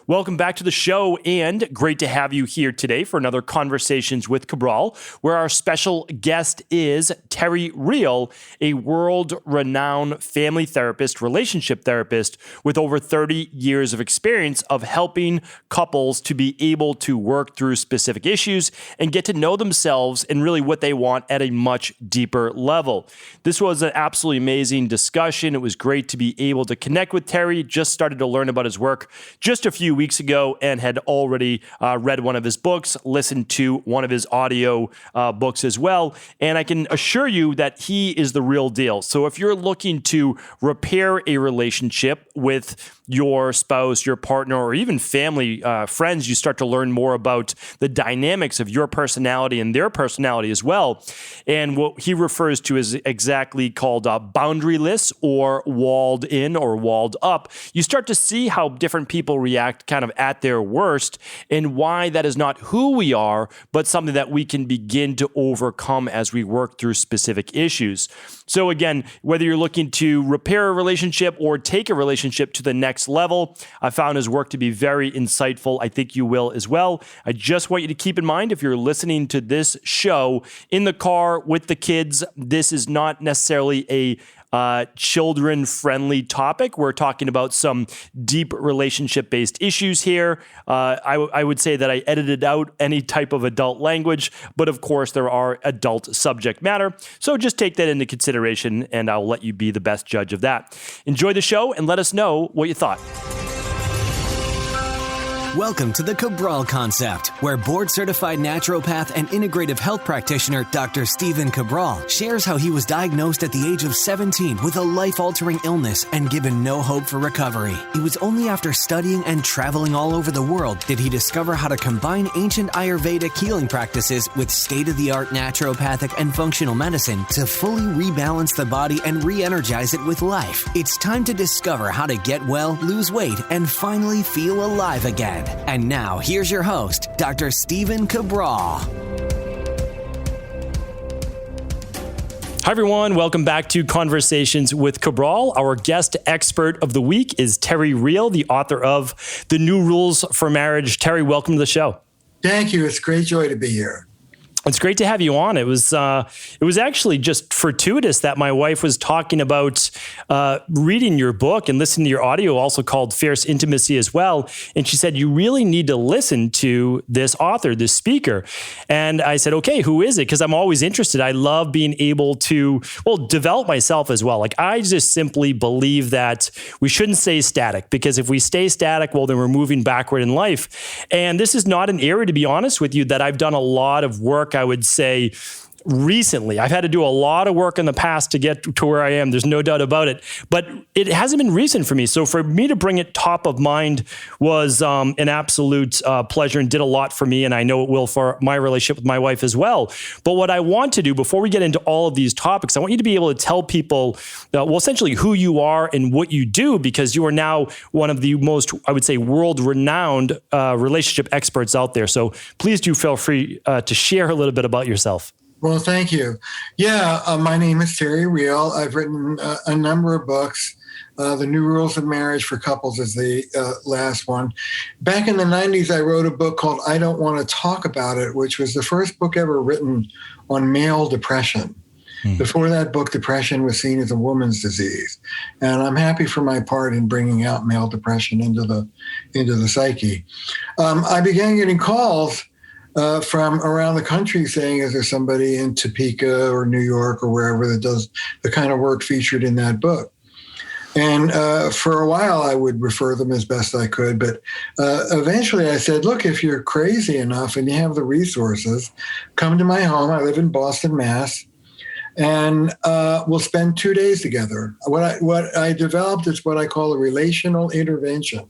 Welcome back to the show, and great to have you here today for another Conversations with Cabral, where our special guest is Terry Real, a world-renowned family therapist, relationship therapist with over 30 years of experience of helping couples to be able to work through specific issues and get to know themselves and really what they want at a much deeper level. This was an absolutely amazing discussion. It was great to be able to connect with Terry. Just started to learn about his work just a few weeks ago and had already read one of his books, listened to one of his audio books as well. And I can assure you that he is the real deal. So if you're looking to repair a relationship with your spouse, your partner, or even family, friends, you start to learn more about the dynamics of your personality and their personality as well. And what he refers to is exactly called boundaryless or walled in or walled up. You start to see how different people react kind of at their worst and why that is not who we are, but something that we can begin to overcome as we work through specific issues. So again, whether you're looking to repair a relationship or take a relationship to the next level, I found his work to be very insightful. I think you will as well. I just want you to keep in mind, if you're listening to this show in the car with the kids, this is not necessarily a children-friendly topic. We're talking about some deep relationship-based issues here. I would say that I edited out any type of adult language, but of course there are adult subject matter. So just take that into consideration, and I'll let you be the best judge of that. Enjoy the show and let us know what you thought. Welcome to the Cabral Concept, where board-certified naturopath and integrative health practitioner Dr. Stephen Cabral shares how he was diagnosed at the age of 17 with a life-altering illness and given no hope for recovery. It was only after studying and traveling all over the world did he discover how to combine ancient Ayurvedic healing practices with state-of-the-art naturopathic and functional medicine to fully rebalance the body and re-energize it with life. It's time to discover how to get well, lose weight, and finally feel alive again. And now, here's your host, Dr. Stephen Cabral. Hi, everyone. Welcome back to Conversations with Cabral. Our guest expert of the week is Terry Real, the author of The New Rules for Marriage. Terry, welcome to the show. Thank you. It's a great joy to be here. It's great to have you on. It was actually just fortuitous that my wife was talking about reading your book and listening to your audio, also called Fierce Intimacy as well. And she said, you really need to listen to this author, this speaker. And I said, okay, who is it? Because I'm always interested. I love being able to, develop myself as well. Like, I just simply believe that we shouldn't stay static, because if we stay static, then we're moving backward in life. And this is not an area, to be honest with you, that I've done a lot of work, I would say, recently. I've had to do a lot of work in the past to get to where I am. There's no doubt about it. But it hasn't been recent for me. So for me to bring it top of mind was an absolute pleasure and did a lot for me. And I know it will for my relationship with my wife as well. But what I want to do before we get into all of these topics, I want you to be able to tell people, essentially who you are and what you do, because you are now one of the most, I would say, world-renowned relationship experts out there. So please do feel free to share a little bit about yourself. Well, thank you. Yeah, my name is Terry Real. I've written a number of books. The New Rules of Marriage for Couples is the last one. Back in the 90s, I wrote a book called I Don't Want to Talk About It, which was the first book ever written on male depression. Before that book, depression was seen as a woman's disease. And I'm happy for my part in bringing out male depression into the psyche. I began getting calls from around the country saying, is there somebody in Topeka or New York or wherever that does the kind of work featured in that book? And for a while, I would refer them as best I could. But eventually I said, look, if you're crazy enough and you have the resources, come to my home. I live in Boston, Mass. And we'll spend 2 days together. What I developed is what I call a relational intervention.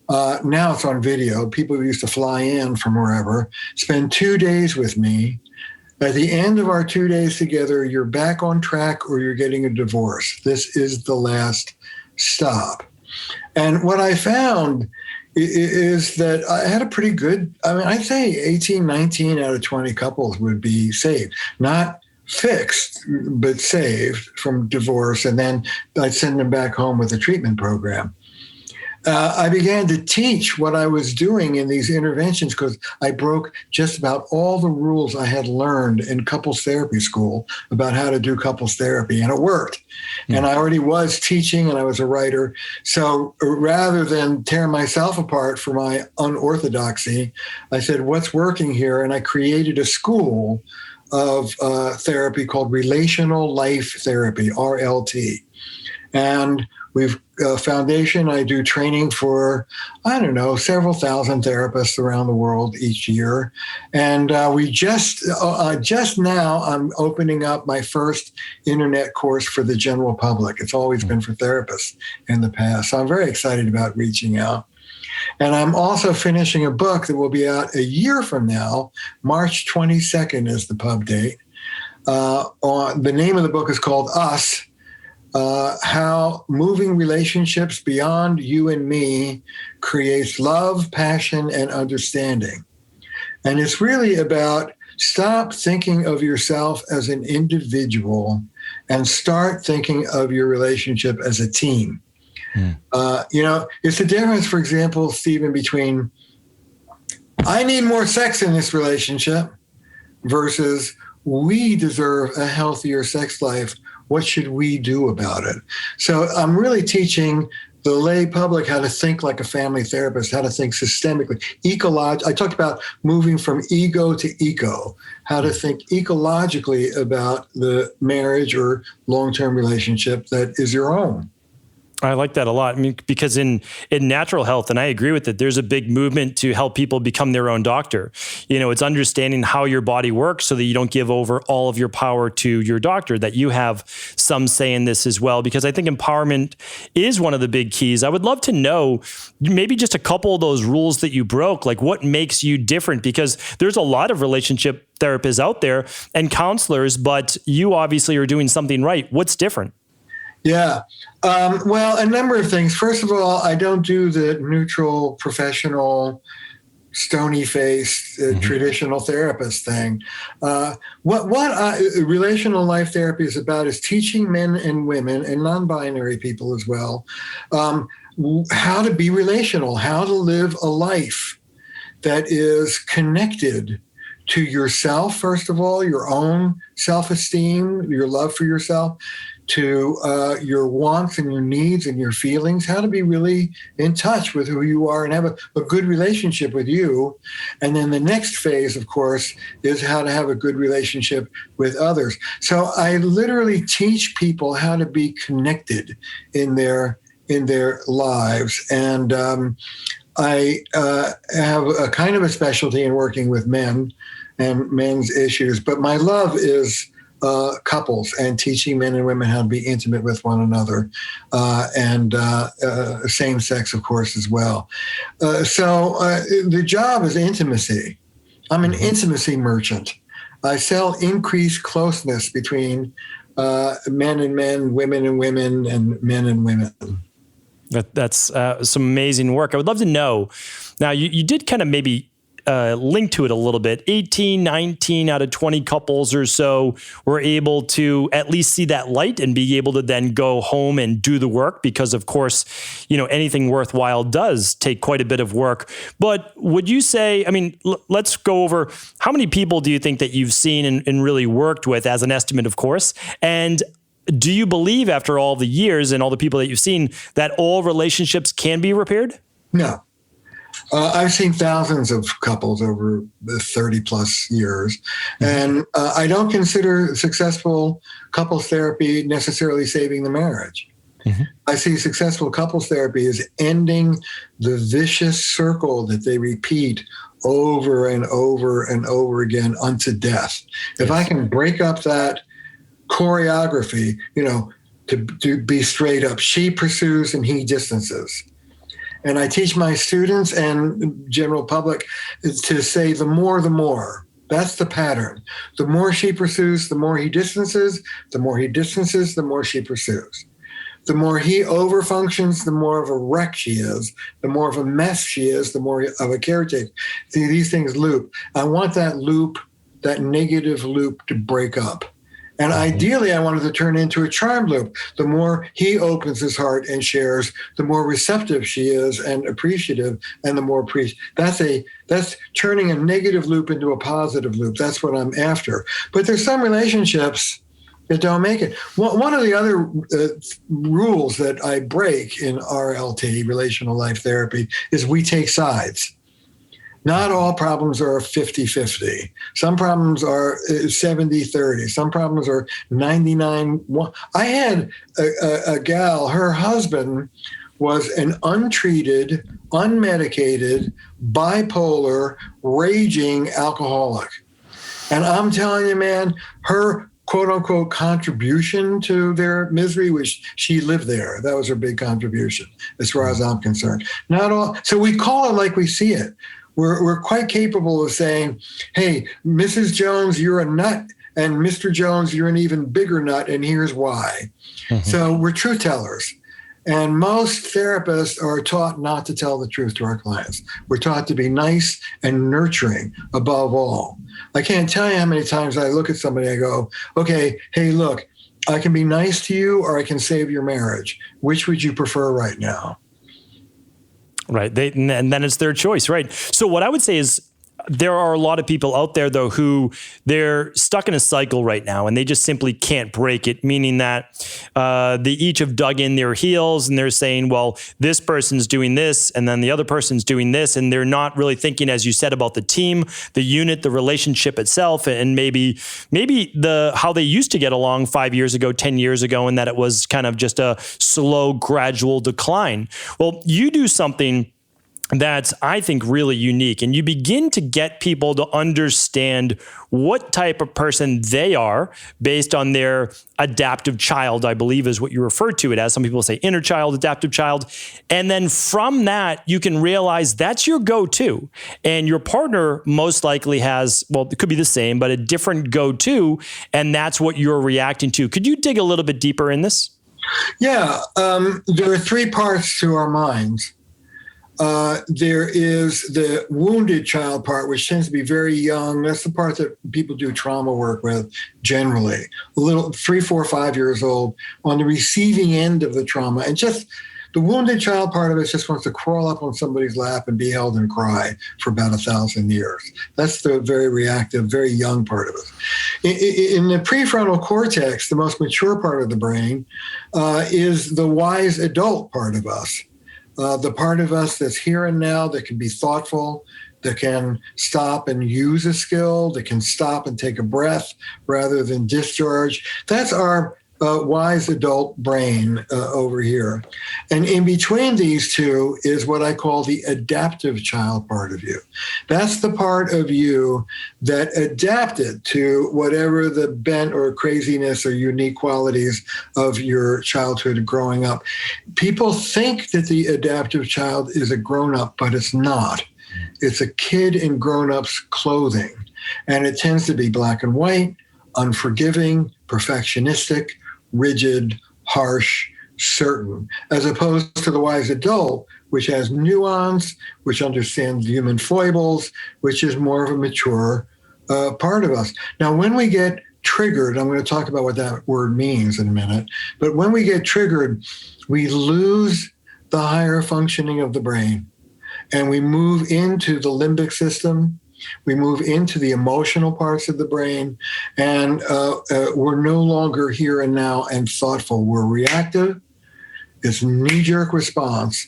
Now it's on video. People used to fly in from wherever, spend 2 days with me. At the end of our 2 days together, you're back on track or you're getting a divorce. This is the last stop. And what I found is that I had a pretty good, I'd say 18, 19 out of 20 couples would be saved. Not fixed, but saved from divorce. And then I'd send them back home with a treatment program. I began to teach what I was doing in these interventions because I broke just about all the rules I had learned in couples therapy school about how to do couples therapy, and it worked. And I already was teaching and I was a writer. So rather than tear myself apart for my unorthodoxy, I said, what's working here? And I created a school of therapy called Relational Life Therapy, RLT. And we've foundation. I do training for, several thousand therapists around the world each year. And we just now, I'm opening up my first internet course for the general public. It's always been for therapists in the past. So I'm very excited about reaching out. And I'm also finishing a book that will be out a year from now. March 22nd is the pub date. The name of the book is called Us, How Moving Relationships Beyond You and Me Creates Love, Passion, and Understanding. And it's really about stop thinking of yourself as an individual and start thinking of your relationship as a team. It's the difference, for example, Stephen, between I need more sex in this relationship versus we deserve a healthier sex life. What should we do about it? So I'm really teaching the lay public how to think like a family therapist, how to think systemically. I talked about moving from ego to eco, how to think ecologically about the marriage or long-term relationship that is your own. I like that a lot. I mean, because in natural health, and I agree with it, there's a big movement to help people become their own doctor. It's understanding how your body works so that you don't give over all of your power to your doctor, that you have some say in this as well, because I think empowerment is one of the big keys. I would love to know maybe just a couple of those rules that you broke, like what makes you different, because there's a lot of relationship therapists out there and counselors, but you obviously are doing something right. What's different? Yeah. Well, a number of things. First of all, I don't do the neutral, professional, stony-faced, traditional therapist thing. What relational life therapy is about is teaching men and women and non-binary people as well how to be relational, how to live a life that is connected to yourself, first of all, your own self-esteem, your love for yourself, to your wants and your needs and your feelings, how to be really in touch with who you are and have a good relationship with you. And then the next phase, of course, is how to have a good relationship with others. So I literally teach people how to be connected in their lives. And I have a kind of a specialty in working with men and men's issues, but my love is couples and teaching men and women how to be intimate with one another, and same sex, of course, as well. So the job is intimacy. I'm an intimacy merchant. I sell increased closeness between men and men, women and women, and men and women. That's some amazing work. I would love to know. Now, you did kind of maybe link to it a little bit. 18, 19 out of 20 couples or so were able to at least see that light and be able to then go home and do the work, because of course, anything worthwhile does take quite a bit of work. But would you say, let's go over how many people do you think that you've seen and really worked with, as an estimate, of course, and do you believe after all the years and all the people that you've seen that all relationships can be repaired? No. I've seen thousands of couples over 30 plus years, and I don't consider successful couples therapy necessarily saving the marriage. I see successful couples therapy as ending the vicious circle that they repeat over and over and over again unto death. If I can break up that choreography, to be straight up, she pursues and he distances. And I teach my students and general public to say the more, the more. That's the pattern. The more she pursues, the more he distances. The more he distances, the more she pursues. The more he overfunctions, the more of a wreck she is. The more of a mess she is, the more of a caretaker. See, these things loop. I want that loop, that negative loop, to break up. And ideally, I wanted to turn into a charm loop. The more he opens his heart and shares, the more receptive she is and appreciative, and the more that's turning a negative loop into a positive loop. That's what I'm after. But there's some relationships that don't make it. One of the other rules that I break in RLT, relational life therapy, is we take sides. Not all problems are 50-50. Some problems are 70-30. Some problems are 99-1. I had a gal, her husband was an untreated, unmedicated, bipolar, raging alcoholic. And I'm telling you, man, her quote unquote contribution to their misery, which she lived there. That was her big contribution, as far as I'm concerned. Not all. So we call it like we see it. We're quite capable of saying, hey, Mrs. Jones, you're a nut, and Mr. Jones, you're an even bigger nut, and here's why. Mm-hmm. So we're truth tellers. And most therapists are taught not to tell the truth to our clients. We're taught to be nice and nurturing above all. I can't tell you how many times I look at somebody and I go, okay, hey, look, I can be nice to you or I can save your marriage. Which would you prefer right now? Right. And then it's their choice. Right. So what I would say is there are a lot of people out there, though, who they're stuck in a cycle right now and they just simply can't break it, meaning that they each have dug in their heels and they're saying, well, this person's doing this and then the other person's doing this. And they're not really thinking, as you said, about the team, the unit, the relationship itself, and maybe how they used to get along 5 years ago, 10 years ago, and that it was kind of just a slow, gradual decline. Well, you do something that's, I think, really unique. And you begin to get people to understand what type of person they are based on their adaptive child, I believe is what you refer to it as. Some people say inner child, adaptive child. And then from that, you can realize that's your go-to. And your partner most likely has, well, it could be the same, but a different go-to. And that's what you're reacting to. Could you dig a little bit deeper in this? Yeah. There are three parts to our minds. There is the wounded child part, which tends to be very young. That's the part that people do trauma work with generally. A little 3, 4, 5 years old on the receiving end of the trauma. And just the wounded child part of it just wants to crawl up on somebody's lap and be held and cry for about 1,000 years. That's the very reactive, very young part of it. In the prefrontal cortex, the most mature part of the brain, is the wise adult part of us. The part of us that's here and now, that can be thoughtful, that can stop and use a skill, that can stop and take a breath rather than discharge. That's our wise adult brain over here. And in between these two is what I call the adaptive child part of you. That's the part of you that adapted to whatever the bent or craziness or unique qualities of your childhood growing up. People think that the adaptive child is a grown-up, but it's not. It's a kid in grown-up's clothing. And it tends to be black and white, unforgiving, perfectionistic, rigid, harsh, certain, as opposed to the wise adult, which has nuance, which understands human foibles, which is more of a mature part of us. Now, when we get triggered, I'm going to talk about what that word means in a minute, but when we get triggered, we lose the higher functioning of the brain and we move into the limbic system. We move into the emotional parts of the brain, and we're no longer here and now and thoughtful. We're reactive. It's knee-jerk response.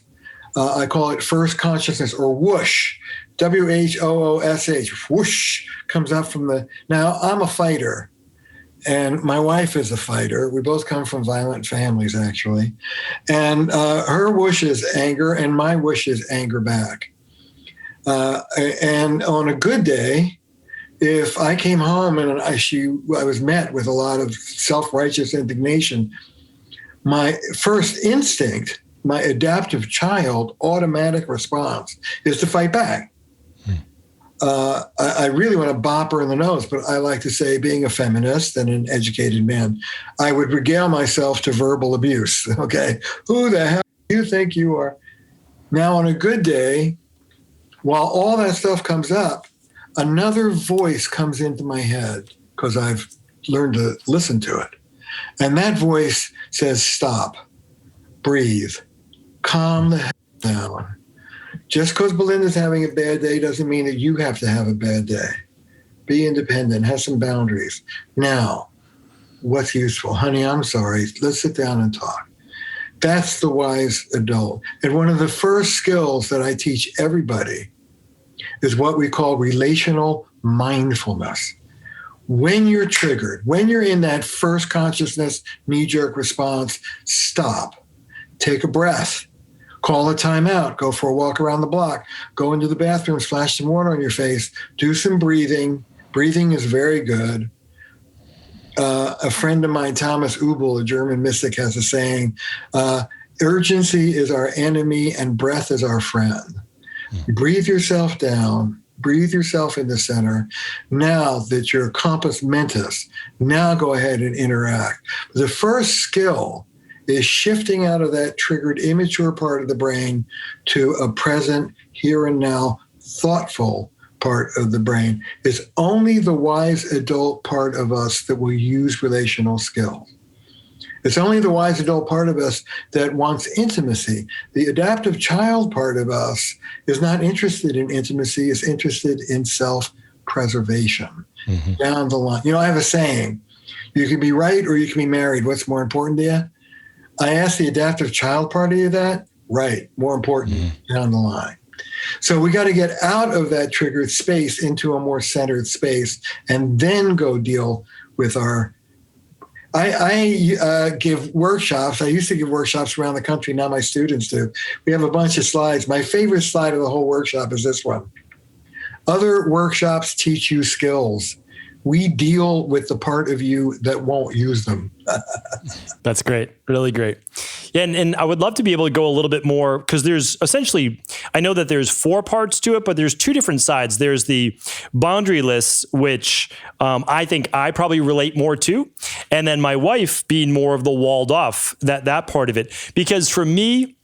I call it first consciousness, or whoosh, WHOOSH. Whoosh comes up from the... Now, I'm a fighter, and my wife is a fighter. We both come from violent families, actually. And her whoosh is anger, and my whoosh is anger back. And on a good day, if I came home and I was met with a lot of self-righteous indignation, my first instinct, my adaptive child automatic response is to fight back. I really want to bop her in the nose, but I like to say, being a feminist and an educated man, I would regale myself to verbal abuse. Okay, who the hell do you think you are? Now, on a good day, while all that stuff comes up, another voice comes into my head because I've learn to listen to it. And that voice says, stop, breathe, calm the hell down. Just because Belinda's having a bad day doesn't mean that you have to have a bad day. Be independent, have some boundaries. Now, what's useful? Honey, I'm sorry. Let's sit down and talk. That's the wise adult. And one of the first skills that I teach everybody is what we call relational mindfulness. When you're triggered, when you're in that first consciousness knee-jerk response, stop, take a breath, call a timeout, go for a walk around the block, go into the bathroom, splash some water on your face, do some breathing. Breathing is very good. A friend of mine, Thomas Ubel, a German mystic, has a saying, urgency is our enemy and breath is our friend. Breathe yourself down. Breathe yourself in the center. Now that you're compos mentis, now go ahead and interact. The first skill is shifting out of that triggered, immature part of the brain to a present, here and now, thoughtful part of the brain. It's only the wise adult part of us that will use relational skills. It's only the wise adult part of us that wants intimacy. The adaptive child part of us is not interested in intimacy, is interested in self-preservation down the line. I have a saying, you can be right or you can be married. What's more important to you? I asked the adaptive child part of you that. Right, more important down the line. So we got to get out of that triggered space into a more centered space and then go deal with our I give workshops. I used to give workshops around the country. Now my students do. We have a bunch of slides. My favorite slide of the whole workshop is this one. Other workshops teach you skills. We deal with the part of you that won't use them. That's great. Really great. Yeah, and I would love to be able to go a little bit more, because there's essentially, I know that there's 4 parts to it, but there's 2 different sides. There's the boundaryless, which I think I probably relate more to. And then my wife being more of the walled off, that part of it. Because for me,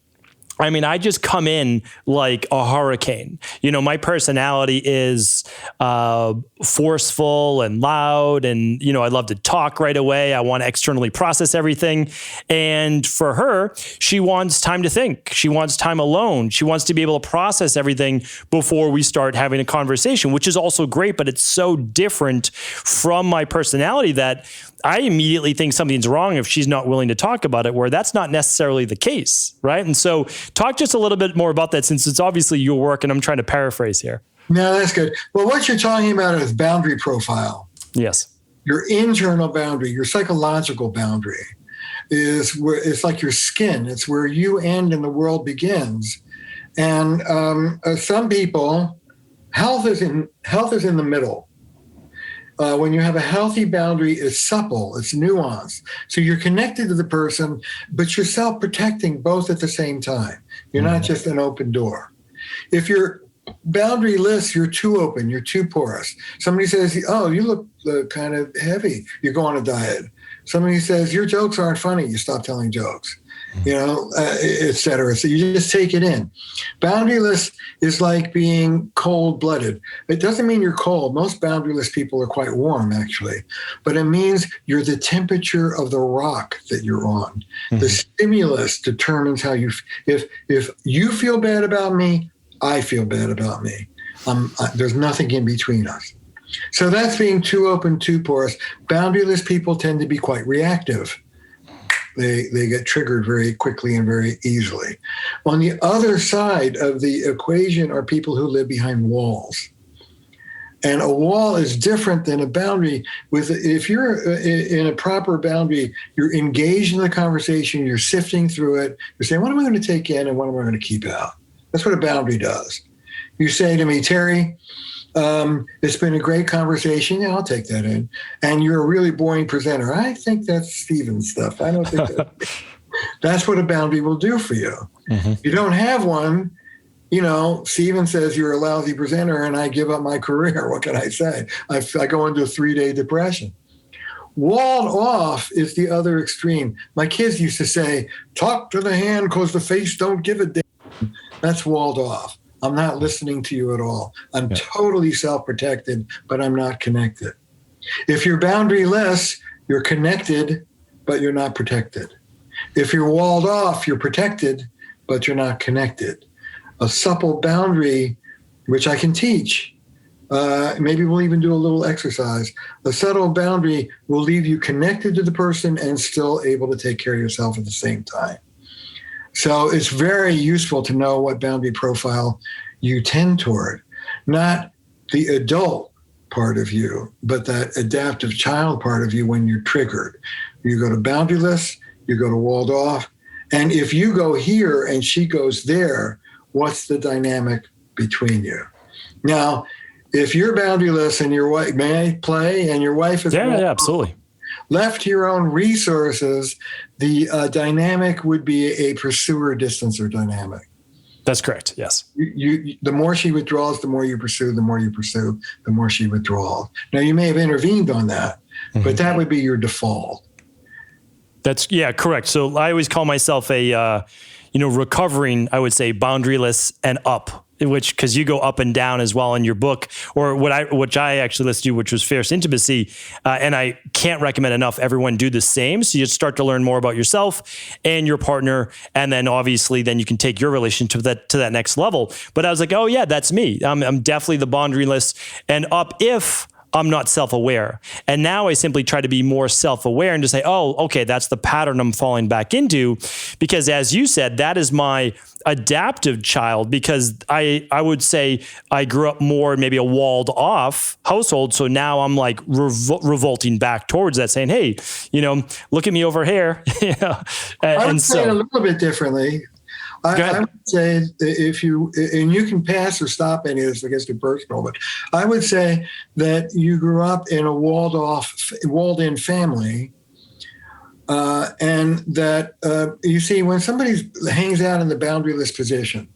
I mean, I just come in like a hurricane. My personality is forceful and loud, and, I love to talk right away. I want to externally process everything. And for her, she wants time to think. She wants time alone. She wants to be able to process everything before we start having a conversation, which is also great, but it's so different from my personality that I immediately think something's wrong if she's not willing to talk about it, where that's not necessarily the case, right? And so talk just a little bit more about that, since it's obviously your work and I'm trying to paraphrase here. No, that's good. Well, what you're talking about is boundary profile. Yes. Your internal boundary, your psychological boundary is where it's like your skin. It's where you end and the world begins. And some people, health is in the middle. When you have a healthy boundary, it's supple, it's nuanced. So you're connected to the person, but you're self-protecting both at the same time. You're not just an open door. If you're boundaryless, you're too open, you're too porous. Somebody says, oh, you look kind of heavy, you go on a diet. Somebody says, your jokes aren't funny, you stop telling jokes. Et cetera. So you just take it in. Boundaryless is like being cold-blooded. It doesn't mean you're cold. Most boundaryless people are quite warm, actually. But it means you're the temperature of the rock that you're on. The stimulus determines how you... If you feel bad about me, I feel bad about me. There's nothing in between us. So that's being too open, too porous. Boundaryless people tend to be quite reactive. They get triggered very quickly and very easily. On the other side of the equation are people who live behind walls. And a wall is different than a boundary. If you're in a proper boundary, you're engaged in the conversation, you're sifting through it, you're saying, what am I going to take in and what am I going to keep out? That's what a boundary does. You say to me, Terry, it's been a great conversation. Yeah, I'll take that in. And you're a really boring presenter. I think that's Steven's stuff. I don't think that's what a boundary will do for you. You don't have one. Steven says you're a lousy presenter and I give up my career. What can I say? I go into a 3-day depression. Walled off is the other extreme. My kids used to say, talk to the hand because the face don't give a damn. That's walled off. I'm not listening to you at all. I'm totally self-protected, but I'm not connected. If you're boundaryless, you're connected, but you're not protected. If you're walled off, you're protected, but you're not connected. A supple boundary, which I can teach, maybe we'll even do a little exercise. A subtle boundary will leave you connected to the person and still able to take care of yourself at the same time. So it's very useful to know what boundary profile you tend toward. Not the adult part of you, but that adaptive child part of you when you're triggered. You go to boundaryless, you go to walled off. And if you go here and she goes there, what's the dynamic between you? Now, if you're boundaryless and your wife, may I play? And your wife is absolutely. Left to your own resources, the dynamic would be a pursuer-distancer dynamic. That's correct, yes. The more she withdraws, the more you pursue, the more you pursue, the more she withdraws. Now, you may have intervened on that, but that would be your default. That's, correct. So I always call myself a, recovering, I would say, boundaryless and up, because you go up and down as well in your book, or which I actually listened to, which was Fierce Intimacy. And I can't recommend enough everyone do the same. So you start to learn more about yourself and your partner. And then obviously then you can take your relationship to that next level. But I was like, oh yeah, that's me. I'm definitely the boundaryless and up if I'm not self-aware. And now I simply try to be more self-aware and to say, oh, okay, that's the pattern I'm falling back into. Because as you said, that is my adaptive child, because I would say I grew up more maybe a walled off household. So now I'm like revolting back towards that, saying, hey, look at me over here. I would say it a little bit differently. I would say if you, and you can pass or stop any of this, I guess, too personal, but I would say that you grew up in a walled-in family, and that, you see, when somebody hangs out in the boundaryless position,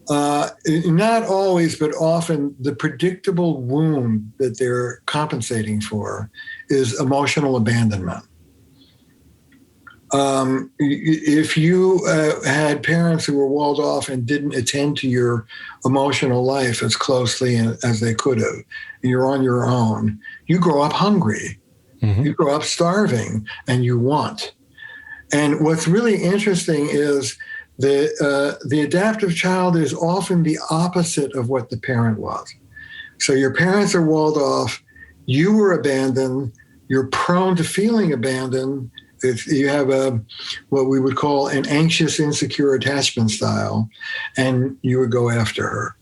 not always, but often the predictable wound that they're compensating for is emotional abandonment. If you had parents who were walled off and didn't attend to your emotional life as closely as they could have, and you're on your own, you grow up hungry, you grow up starving, and you want. And what's really interesting is the adaptive child is often the opposite of what the parent was. So your parents are walled off, you were abandoned, you're prone to feeling abandoned. If you have what we would call an anxious, insecure attachment style, and you would go after her.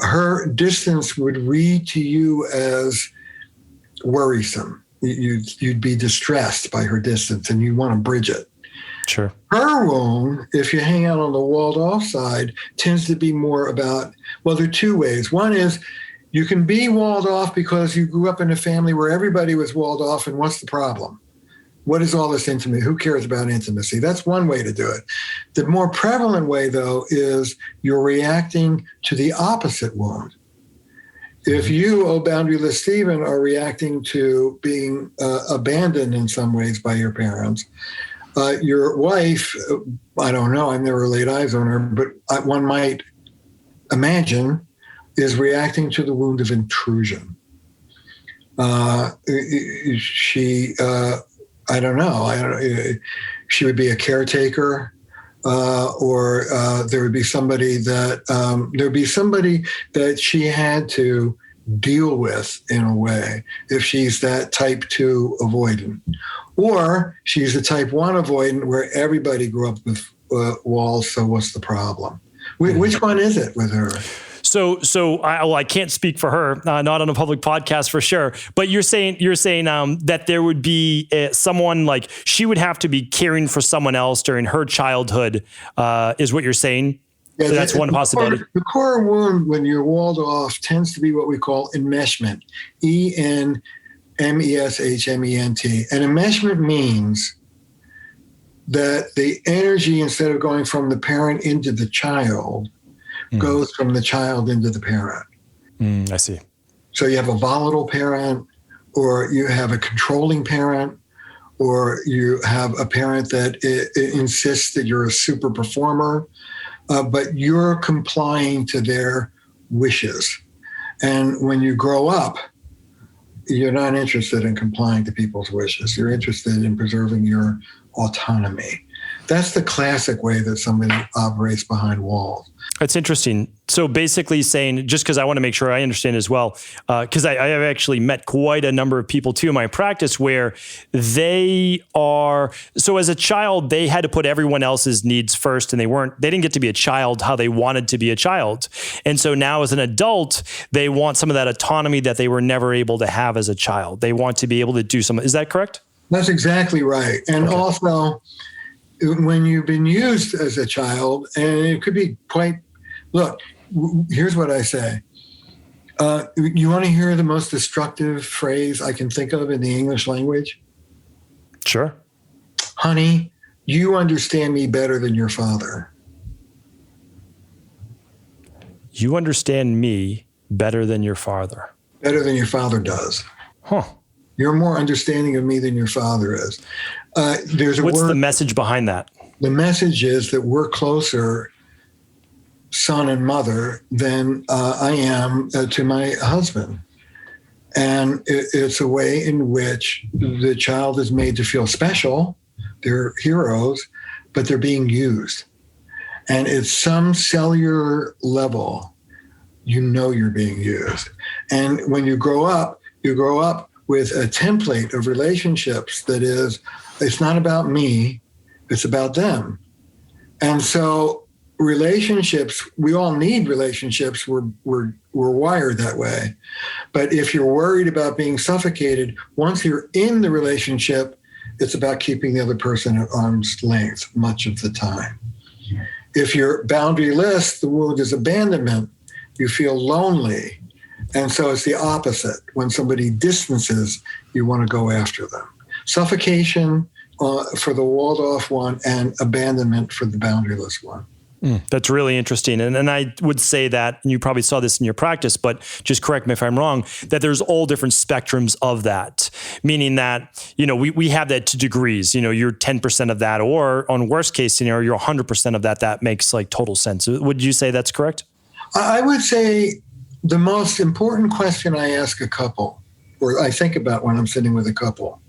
Her distance would read to you as worrisome. You'd be distressed by her distance, and you want to bridge it. Sure. Her wound, if you hang out on the walled-off side, tends to be more about, well, there are two ways. One is you can be walled off because you grew up in a family where everybody was walled off, and what's the problem? What is all this intimacy? Who cares about intimacy? That's one way to do it. The more prevalent way, though, is you're reacting to the opposite wound. If you, boundaryless Stephen, are reacting to being abandoned in some ways by your parents, your wife, I don't know, I've never laid eyes on her, but one might imagine, is reacting to the wound of intrusion. I don't know. She would be a caretaker, or there would be somebody that she had to deal with in a way. If she's that type 2 avoidant, or she's the type 1 avoidant where everybody grew up with walls. So what's the problem? Which one is it with her? So I can't speak for her, not on a public podcast for sure. But you're saying that there would be someone, like she would have to be caring for someone else during her childhood, is what you're saying? Yeah, so that's one possibility. The core wound when you're walled off tends to be what we call enmeshment, enmeshment. And enmeshment means that the energy, instead of going from the parent into the child, goes from the child into the parent. I see. So you have a volatile parent, or you have a controlling parent, or you have a parent that insists that you're a super performer, but you're complying to their wishes. And when you grow up, you're not interested in complying to people's wishes. You're interested in preserving your autonomy. That's the classic way that somebody operates behind walls. That's interesting. So basically saying, just because I want to make sure I understand as well, because I have actually met quite a number of people too in my practice where they are, so as a child, they had to put everyone else's needs first and they didn't get to be a child how they wanted to be a child. And so now as an adult, they want some of that autonomy that they were never able to have as a child. They want to be able to do something. Is that correct? That's exactly right. And Okay. Also, when you've been used as a child, and it could be look, here's what I say. You want to hear the most destructive phrase I can think of in the English language? Sure. Honey, you understand me better than your father. You understand me better than your father. Better than your father does. Huh. You're more understanding of me than your father is. There's a What's word. the message behind that? The message is that we're closer, son and mother, than I am to my husband. And it's a way in which the child is made to feel special. They're heroes, but they're being used. And at some cellular level, you know you're being used. And when you grow up with a template of relationships that is, it's not about me, it's about them. And so relationships, we all need relationships. We're wired that way. But if you're worried about being suffocated, once you're in the relationship, it's about keeping the other person at arm's length much of the time. If you're boundaryless, the wound is abandonment. You feel lonely. And so it's the opposite. When somebody distances, you want to go after them. Suffocation for the walled off one and abandonment for the boundaryless one. That's really interesting. And I would say that, and you probably saw this in your practice, but just correct me if I'm wrong, that there's all different spectrums of that, meaning that, we have that to degrees, you're 10% of that, or on worst case scenario, you're 100% of that. That makes like total sense. Would you say that's correct? I would say the most important question I ask a couple, or I think about when I'm sitting with a couple,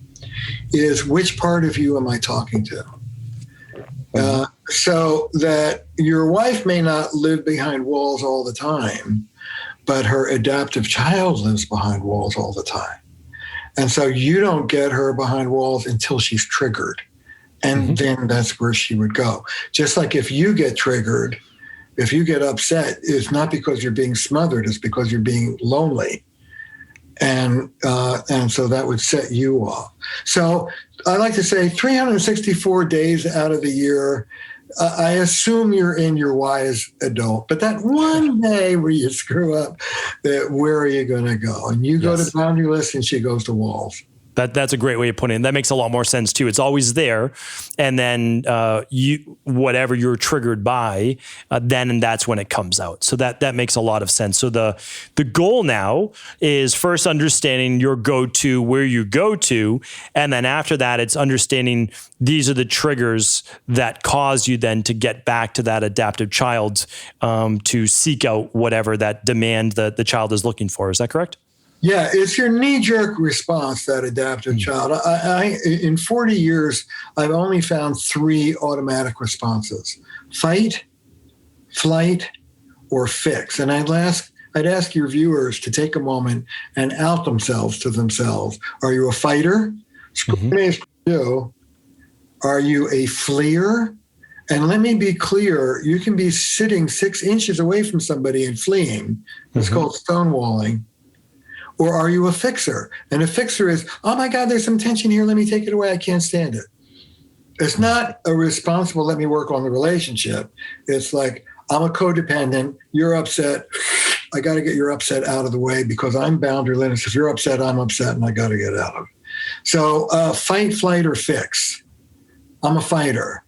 is which part of you am I talking to? So that your wife may not live behind walls all the time, but her adaptive child lives behind walls all the time. And so you don't get her behind walls until she's triggered. And then that's where she would go. Just like if you get triggered, if you get upset, it's not because you're being smothered, it's because you're being lonely. And so that would set you off. So I like to say 364 days out of the year, I assume you're in your wise adult, but that one day where you screw up, where are you going to go? And you go to boundaryless and she goes to walls. That's a great way of putting it. That makes a lot more sense too. It's always there. And then whatever you're triggered by, then that's when it comes out. So that makes a lot of sense. So the goal now is first understanding your go-to, where you go to. And then after that, it's understanding these are the triggers that cause you then to get back to that adaptive child, to seek out whatever that demand that the child is looking for. Is that correct? Yeah, it's your knee-jerk response, that adaptive child. I in 40 years, I've only found 3 automatic responses: fight, flight, or fix. And I'd ask your viewers to take a moment and out themselves to themselves. Are you a fighter? Are you a fleer? And let me be clear, you can be sitting 6 inches away from somebody and fleeing. It's called stonewalling. Or are you a fixer? And a fixer is, oh my God, there's some tension here. Let me take it away. I can't stand it. It's not a responsible, let me work on the relationship. It's like, I'm a codependent. You're upset. I got to get your upset out of the way because I'm boundaryless. If you're upset, I'm upset and I got to get out of it. So fight, flight, or fix. I'm a fighter.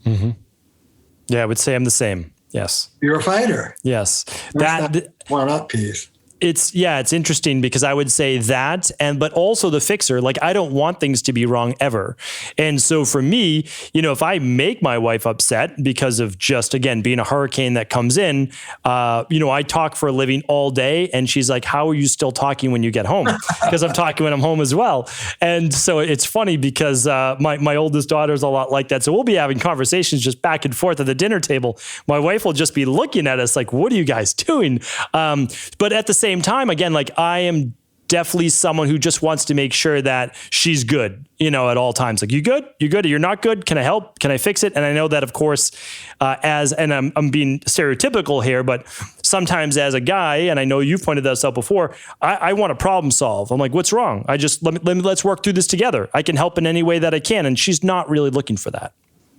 Yeah, I would say I'm the same. Yes. You're a fighter. Yes. That one up piece. It's interesting because I would say that, but also the fixer. Like, I don't want things to be wrong ever. And so for me, if I make my wife upset because of just, again, being a hurricane that comes in, I talk for a living all day, and she's like, how are you still talking when you get home? Because I'm talking when I'm home as well. And so it's funny because my oldest daughter's a lot like that. So we'll be having conversations just back and forth at the dinner table. My wife will just be looking at us like, what are you guys doing? But at the same time, again, like, I am definitely someone who just wants to make sure that she's good, at all times. Like, you good? You good? You're not good? Can I help? Can I fix it? And I know that, of course, and I'm being stereotypical here, but sometimes as a guy, and I know you've pointed this out before, I want to problem solve. I'm like, what's wrong? Let's work through this together. I can help in any way that I can. And she's not really looking for that.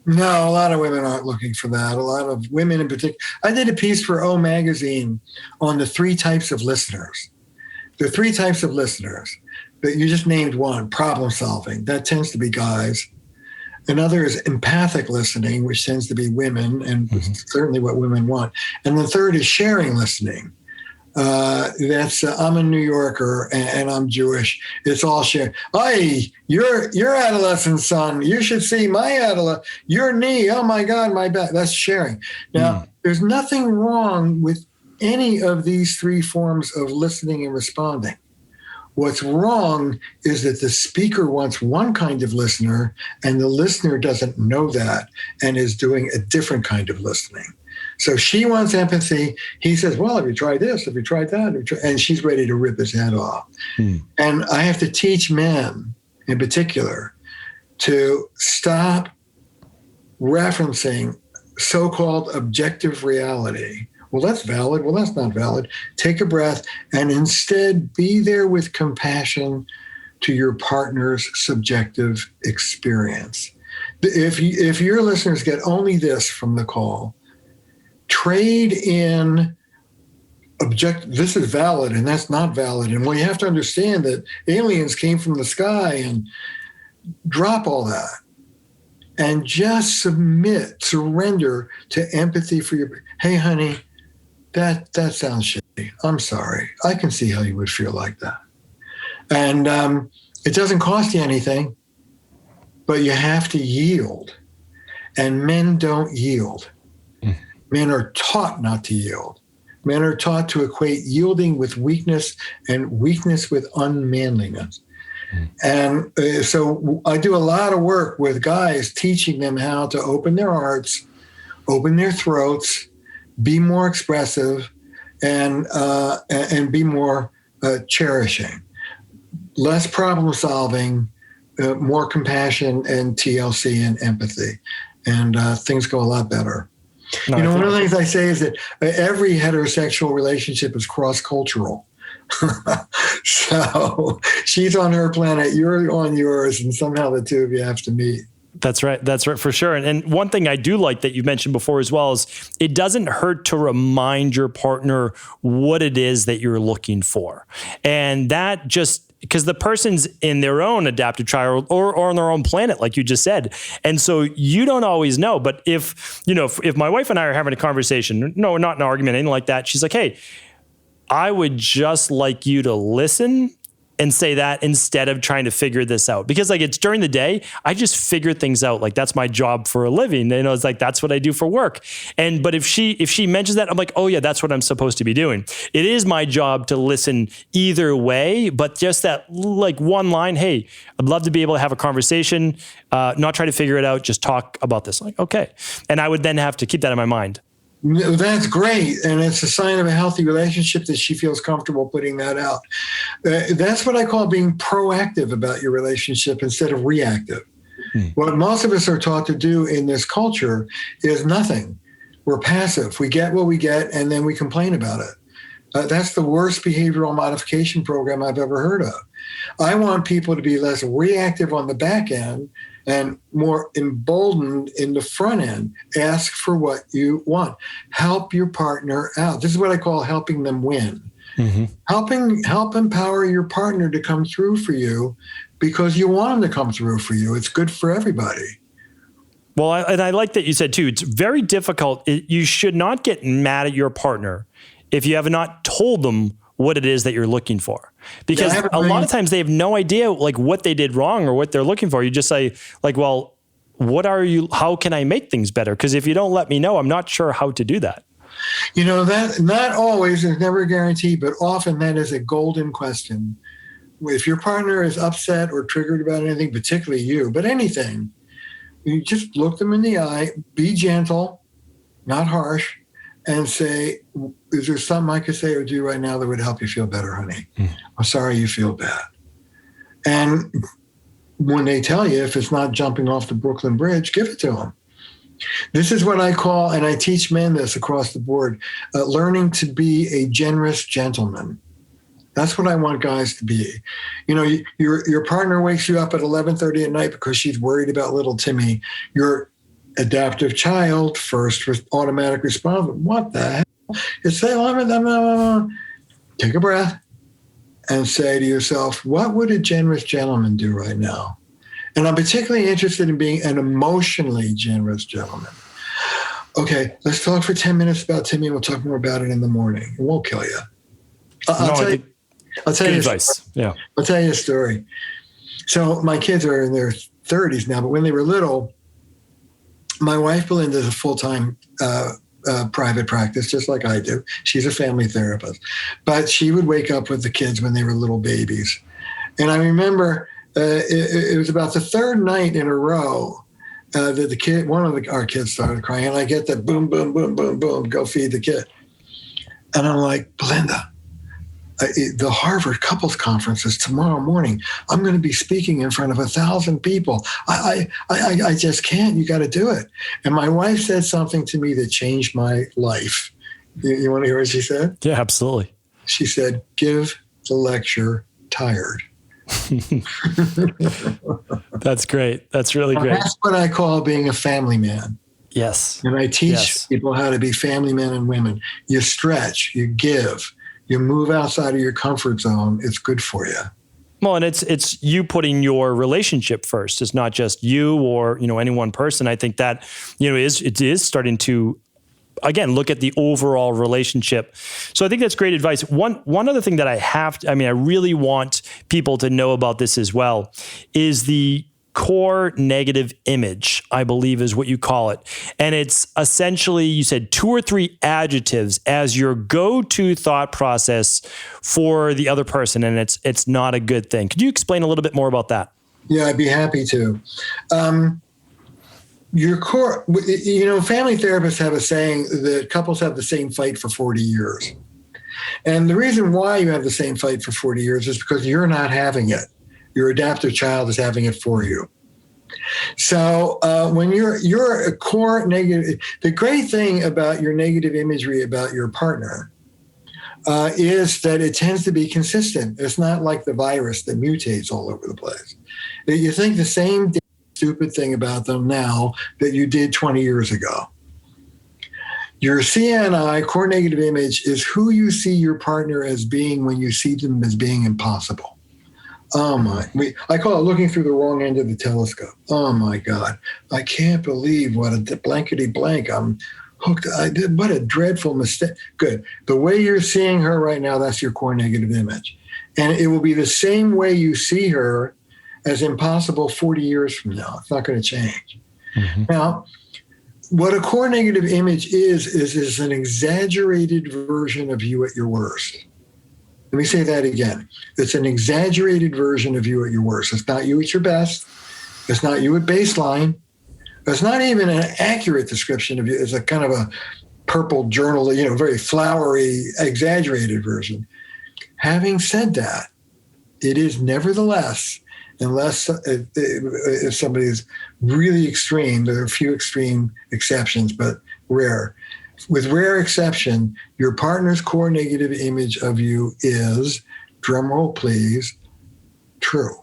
No, a lot of women aren't looking for that. A lot of women in particular. I did a piece for O Magazine on the 3 types of listeners. The 3 types of listeners that you just named one, problem solving. That tends to be guys. Another is empathic listening, which tends to be women, and certainly what women want. And the third is sharing listening. That's I'm a New Yorker and I'm Jewish. It's all sharing. Hey, your adolescent son, you should see my adolescent. Your knee, oh my God, my back. That's sharing. Now, there's nothing wrong with any of these 3 forms of listening and responding. What's wrong is that the speaker wants one kind of listener and the listener doesn't know that and is doing a different kind of listening. So she wants empathy. He says, well, have you tried this? Have you tried that? And she's ready to rip his head off. And I have to teach men in particular to stop referencing so-called objective reality. Well, that's valid. Well, that's not valid. Take a breath and instead be there with compassion to your partner's subjective experience. If your listeners get only this from the call, trade in this is valid and that's not valid. And well, you have to understand that aliens came from the sky, and drop all that and just surrender to empathy for your, hey, honey, that sounds shitty. I'm sorry. I can see how you would feel like that. And it doesn't cost you anything, but you have to yield. And men don't yield. Men are taught not to yield. Men are taught to equate yielding with weakness and weakness with unmanliness. And so I do a lot of work with guys, teaching them how to open their hearts, open their throats, be more expressive, and be more cherishing. Less problem solving, more compassion and TLC and empathy. And things go a lot better. No, one of the things I say is that every heterosexual relationship is cross-cultural. So she's on her planet, you're on yours, and somehow the two of you have to meet. That's right. That's right, for sure. And one thing I do like that you mentioned before as well is it doesn't hurt to remind your partner what it is that you're looking for. And that just, because the person's in their own adaptive trial or on their own planet, like you just said. And so you don't always know. But if my wife and I are having a conversation, no, not an argument, anything like that, she's like, hey, I would just like you to listen and say that instead of trying to figure this out. Because like it's during the day, I just figure things out. Like that's my job for a living. It's like, that's what I do for work. But if she mentions that, I'm like, oh yeah, that's what I'm supposed to be doing. It is my job to listen either way, but just that like one line, hey, I'd love to be able to have a conversation, not try to figure it out, just talk about this. Like, okay. And I would then have to keep that in my mind. That's great. And it's a sign of a healthy relationship that she feels comfortable putting that out. That's what I call being proactive about your relationship instead of reactive. What most of us are taught to do in this culture is nothing. We're passive. We get what we get, and then we complain about it. That's the worst behavioral modification program I've ever heard of. I want people to be less reactive on the back end and more emboldened in the front end. Ask for what you want. Help your partner out. This is what I call helping them win. Help empower your partner to come through for you because you want them to come through for you. It's good for everybody. Well, I like that you said too, it's very difficult. You should not get mad at your partner if you have not told them what it is that you're looking for. Because a lot of times they have no idea like what they did wrong or what they're looking for. You just say like, well, how can I make things better? Because if you don't let me know, I'm not sure how to do that. That not always, there's never a guarantee, but often that is a golden question. If your partner is upset or triggered about anything, particularly you, but anything, you just look them in the eye, be gentle, not harsh, and say, is there something I could say or do right now that would help you feel better, honey? I'm sorry you feel bad. And when they tell you, if it's not jumping off the Brooklyn Bridge, give it to them. This is what I call, and I teach men this across the board, learning to be a generous gentleman. That's what I want guys to be. Your partner wakes you up at 11:30 at night because she's worried about little Timmy. Your adaptive child, first automatic response, what the hell? You say, take a breath and say to yourself, what would a generous gentleman do right now? And I'm particularly interested in being an emotionally generous gentleman. Okay, let's talk for 10 minutes about Timmy. We'll talk more about it in the morning. It won't kill you. I'll tell you advice. Yeah. I'll tell you a story. So my kids are in their 30s now, but when they were little, my wife, Belinda, is a full-time private practice, just like I do. She's a family therapist. But she would wake up with the kids when they were little babies. And I remember it was about the third night in a row that one of our kids started crying. And I get that boom, boom, boom, boom, boom, go feed the kid. And I'm like, Belinda, the Harvard Couples Conference is tomorrow morning. I'm going to be speaking in front of 1,000 people. I just can't. You got to do it. And my wife said something to me that changed my life. You want to hear what she said? Yeah, absolutely. She said, give the lecture tired. That's great. That's really great. That's what I call being a family man. Yes. And I teach people how to be family men and women. You stretch, you give. You move outside of your comfort zone, it's good for you. Well, and it's you putting your relationship first. It's not just you or, any one person. I think that, it is starting to, again, look at the overall relationship. So I think that's great advice. One other thing that I really want people to know about this as well is the core negative image, I believe is what you call it. And it's essentially, you said 2 or 3 adjectives as your go-to thought process for the other person. And it's not a good thing. Could you explain a little bit more about that? Yeah, I'd be happy to. Your core, family therapists have a saying that couples have the same fight for 40 years. And the reason why you have the same fight for 40 years is because you're not having it. Your adaptive child is having it for you. So when you're a core negative, the great thing about your negative imagery about your partner is that it tends to be consistent. It's not like the virus that mutates all over the place. You think the same stupid thing about them now that you did 20 years ago. Your CNI, core negative image, is who you see your partner as being when you see them as being impossible. Oh my, I call it looking through the wrong end of the telescope. Oh my God, I can't believe what a blankety blank. I'm hooked. What a dreadful mistake. Good. The way you're seeing her right now, that's your core negative image. And it will be the same way you see her as impossible 40 years from now. It's not going to change. Mm-hmm. Now, what a core negative image is an exaggerated version of you at your worst. Let me say that again. It's an exaggerated version of you at your worst. It's not you at your best. It's not you at baseline. It's not even an accurate description of you. It's a kind of a purple journal, very flowery, exaggerated version. Having said that, it is nevertheless, unless if somebody is really extreme, there are a few extreme exceptions, but rare. With rare exception, your partner's core negative image of you is, drumroll please, true.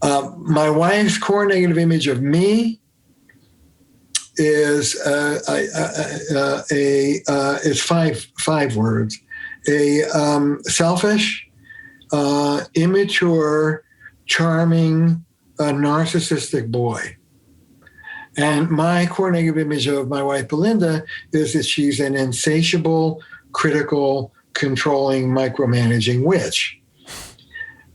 My wife's core negative image of me is it's five words: a selfish, immature, charming, narcissistic boy. And my core negative image of my wife, Belinda, is that she's an insatiable, critical, controlling, micromanaging witch.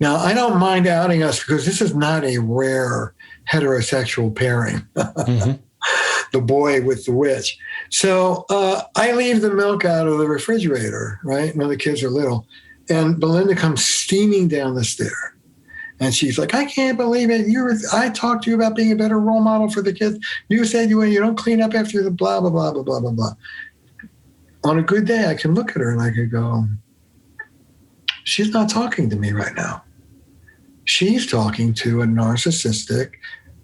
Now, I don't mind outing us because this is not a rare heterosexual pairing, the boy with the witch. So I leave the milk out of the refrigerator, right, when the kids are little. And Belinda comes steaming down the stair. And she's like, I can't believe it. I talked to you about being a better role model for the kids. You said you don't clean up after the blah, blah, blah, blah, blah, blah, blah. On a good day, I can look at her and I could go, she's not talking to me right now. She's talking to a narcissistic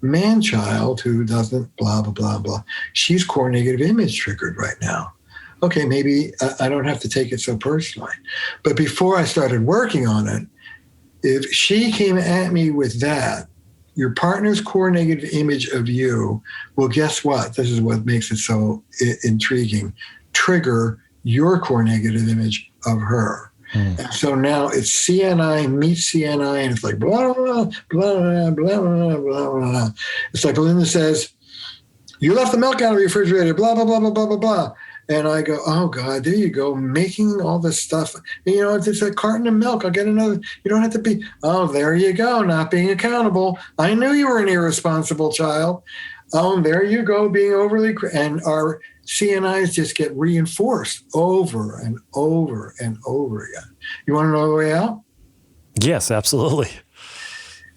man-child who doesn't blah, blah, blah, blah. She's core negative image triggered right now. Okay, maybe I don't have to take it so personally. But before I started working on it, if she came at me with that, your partner's core negative image of you, well, guess what? This is what makes it so intriguing. Trigger your core negative image of her. And so now it's CNI meets CNI, and it's like blah, blah, blah, blah, blah, blah, blah. It's like Belinda says, you left the milk out of the refrigerator, blah, blah, blah, blah, blah, blah, blah. And I go, oh, God, there you go, making all this stuff. It's a carton of milk. I'll get another. You don't have to be, oh, there you go, not being accountable. I knew you were an irresponsible child. Oh, there you go, being overly, and our CNIs just get reinforced over and over and over again. You want to know the way out? Yes, absolutely.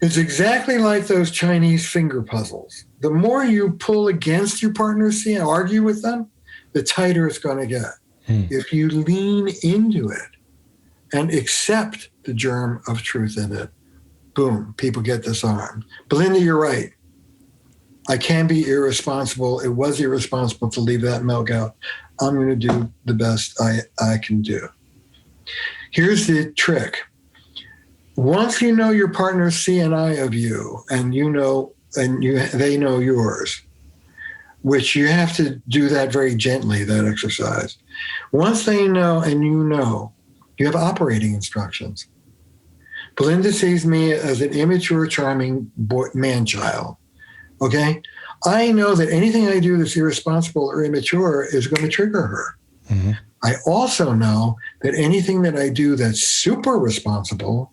It's exactly like those Chinese finger puzzles. The more you pull against your partner's CNI, argue with them, the tighter it's going to get. If you lean into it and accept the germ of truth in it, boom, people get disarmed. Belinda, you're right. I can be irresponsible. It was irresponsible to leave that milk out. I'm going to do the best I can do. Here's the trick. Once you know your partner's CNI of you, and they know yours, which you have to do that very gently, that exercise. Once they know and you have operating instructions. Belinda sees me as an immature, charming man-child. Okay? I know that anything I do that's irresponsible or immature is going to trigger her. Mm-hmm. I also know that anything that I do that's super responsible,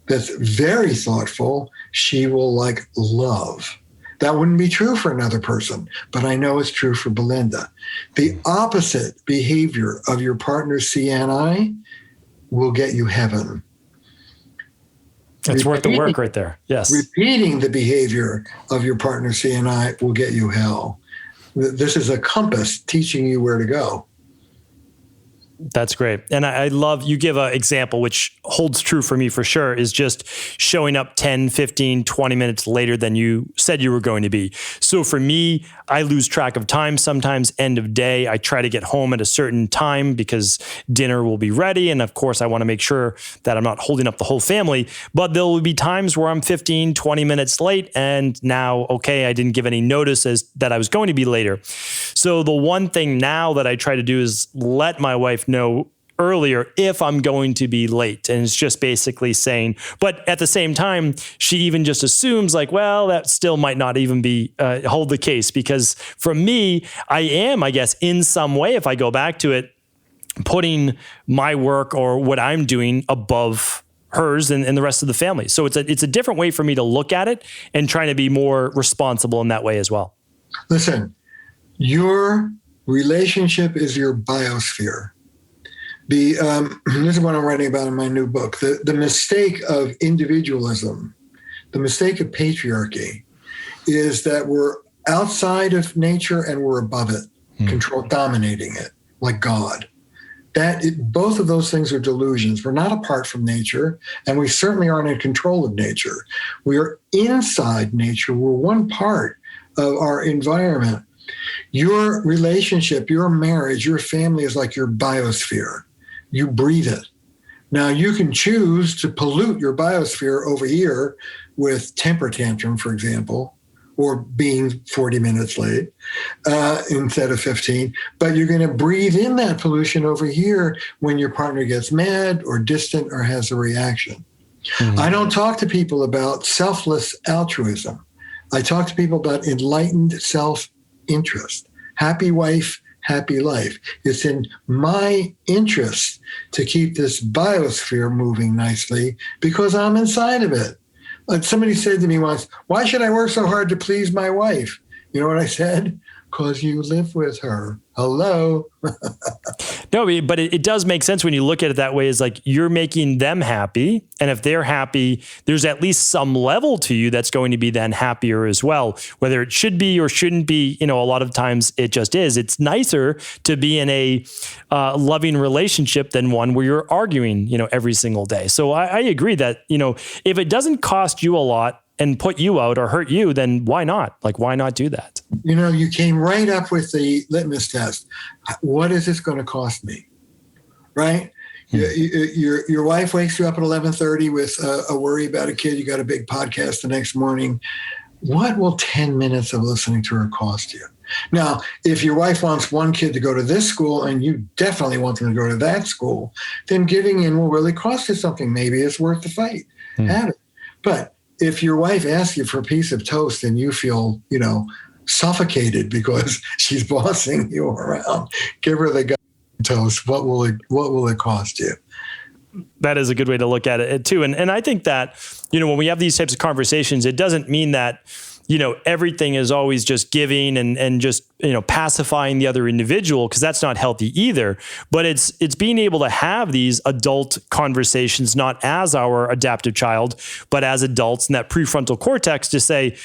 that's very thoughtful, she will love. That wouldn't be true for another person, but I know it's true for Belinda. The opposite behavior of your partner's CNI will get you heaven. It's worth the work right there. Yes. Repeating the behavior of your partner's CNI will get you hell. This is a compass teaching you where to go. That's great. And I love, you give an example, which holds true for me for sure, is just showing up 10, 15, 20 minutes later than you said you were going to be. So for me, I lose track of time sometimes, end of day. I try to get home at a certain time because dinner will be ready. And of course, I want to make sure that I'm not holding up the whole family. But there will be times where I'm 15, 20 minutes late. And now, okay, I didn't give any notice that I was going to be later. So the one thing now that I try to do is let my wife know earlier if I'm going to be late. And it's just basically saying, but at the same time, she even just assumes well, that still might not even be hold the case, because for me, I am, I guess, in some way, if I go back to it, putting my work or what I'm doing above hers and the rest of the family. So it's a different way for me to look at it and trying to be more responsible in that way as well. Listen, your relationship is your biosphere. This is what I'm writing about in my new book. The mistake of individualism, the mistake of patriarchy, is that we're outside of nature and we're above it, dominating it like God. Both of those things are delusions. We're not apart from nature, and we certainly aren't in control of nature. We are inside nature. We're one part of our environment. Your relationship, your marriage, your family is like your biosphere. You breathe it. Now, you can choose to pollute your biosphere over here with temper tantrum, for example, or being 40 minutes late instead of 15. But you're going to breathe in that pollution over here when your partner gets mad or distant or has a reaction. Mm-hmm. I don't talk to people about selfless altruism. I talk to people about enlightened self-interest. Happy wife, happy life. It's in my interest to keep this biosphere moving nicely because I'm inside of it. Like somebody said to me once, why should I work so hard to please my wife? You know what I said? Because you live with her. Hello. No, but it does make sense when you look at it that way. Is like you're making them happy. And if they're happy, there's at least some level to you that's going to be then happier as well. Whether it should be or shouldn't be, a lot of times it just is. It's nicer to be in a loving relationship than one where you're arguing, every single day. So I agree that, if it doesn't cost you a lot and put you out or hurt you, then why not? Like, why not do that? You came right up with the litmus test. What is this going to cost me? Right? Your wife wakes you up at 11:30 with a worry about a kid. You got a big podcast the next morning. What will 10 minutes of listening to her cost you? Now, if your wife wants one kid to go to this school and you definitely want them to go to that school, then giving in will really cost you something. Maybe it's worth the fight. Have it. But if your wife asks you for a piece of toast and you feel, suffocated because she's bossing you around, give her the toast. What will it cost you? That is a good way to look at it too. And I think that, when we have these types of conversations, it doesn't mean that, everything is always just giving and just, pacifying the other individual, because that's not healthy either. But it's being able to have these adult conversations, not as our adaptive child, but as adults in that prefrontal cortex to say,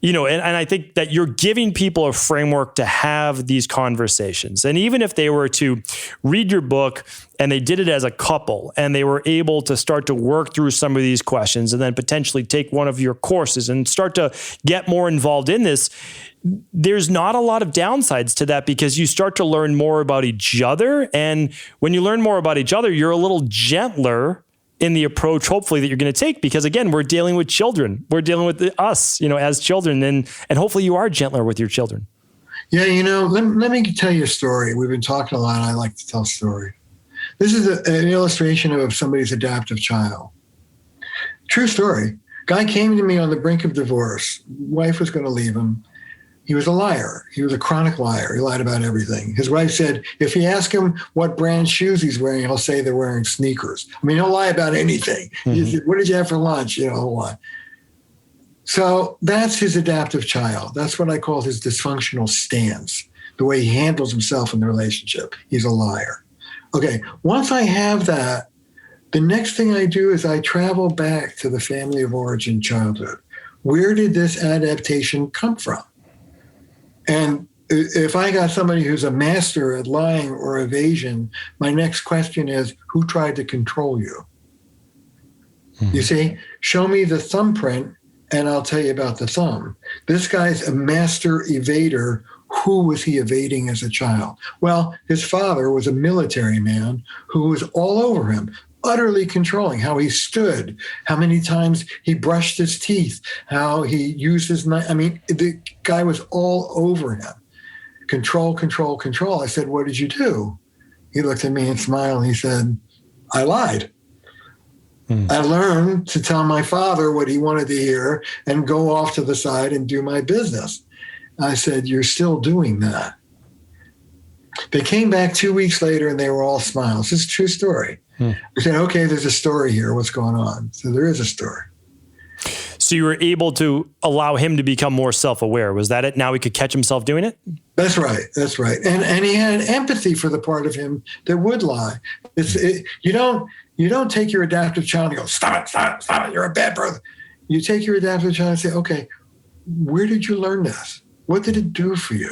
and I think that you're giving people a framework to have these conversations. And even if they were to read your book and they did it as a couple and they were able to start to work through some of these questions and then potentially take one of your courses and start to get more involved in this, there's not a lot of downsides to that because you start to learn more about each other. And when you learn more about each other, you're a little gentler in the approach, hopefully, that you're going to take, because again, we're dealing with children. We're dealing with us, as children, and hopefully you are gentler with your children. Yeah, let me tell you a story. We've been talking a lot. I like to tell stories. This is an illustration of somebody's adaptive child. True story. Guy came to me on the brink of divorce. Wife was going to leave him. He was a liar. He was a chronic liar. He lied about everything. His wife said, if you ask him what brand shoes he's wearing, he'll say they're wearing sneakers. I mean, he'll lie about anything. He said, what did you have for lunch? What? So that's his adaptive child. That's what I call his dysfunctional stance, the way he handles himself in the relationship. He's a liar. Okay, once I have that, the next thing I do is I travel back to the family of origin childhood. Where did this adaptation come from? And if I got somebody who's a master at lying or evasion, my next question is, who tried to control you? You see, show me the thumbprint and I'll tell you about the thumb. This guy's a master evader. Who was he evading as a child? Well, his father was a military man who was all over him, utterly controlling how he stood, how many times he brushed his teeth, how he used his knife. I mean, the guy was all over him. Control, control, control. I said, what did you do? He looked at me and smiled and he said, I lied. I learned to tell my father what he wanted to hear and go off to the side and do my business. I said, you're still doing that. They came back 2 weeks later and they were all smiles. This is a true story. I said, okay, there's a story here. What's going on? So there is a story. So you were able to allow him to become more self-aware. Was that it? Now he could catch himself doing it? That's right. That's right. And he had empathy for the part of him that would lie. You don't take your adaptive child and go, stop it, you're a bad brother. You take your adaptive child and say, okay, where did you learn this? What did it do for you?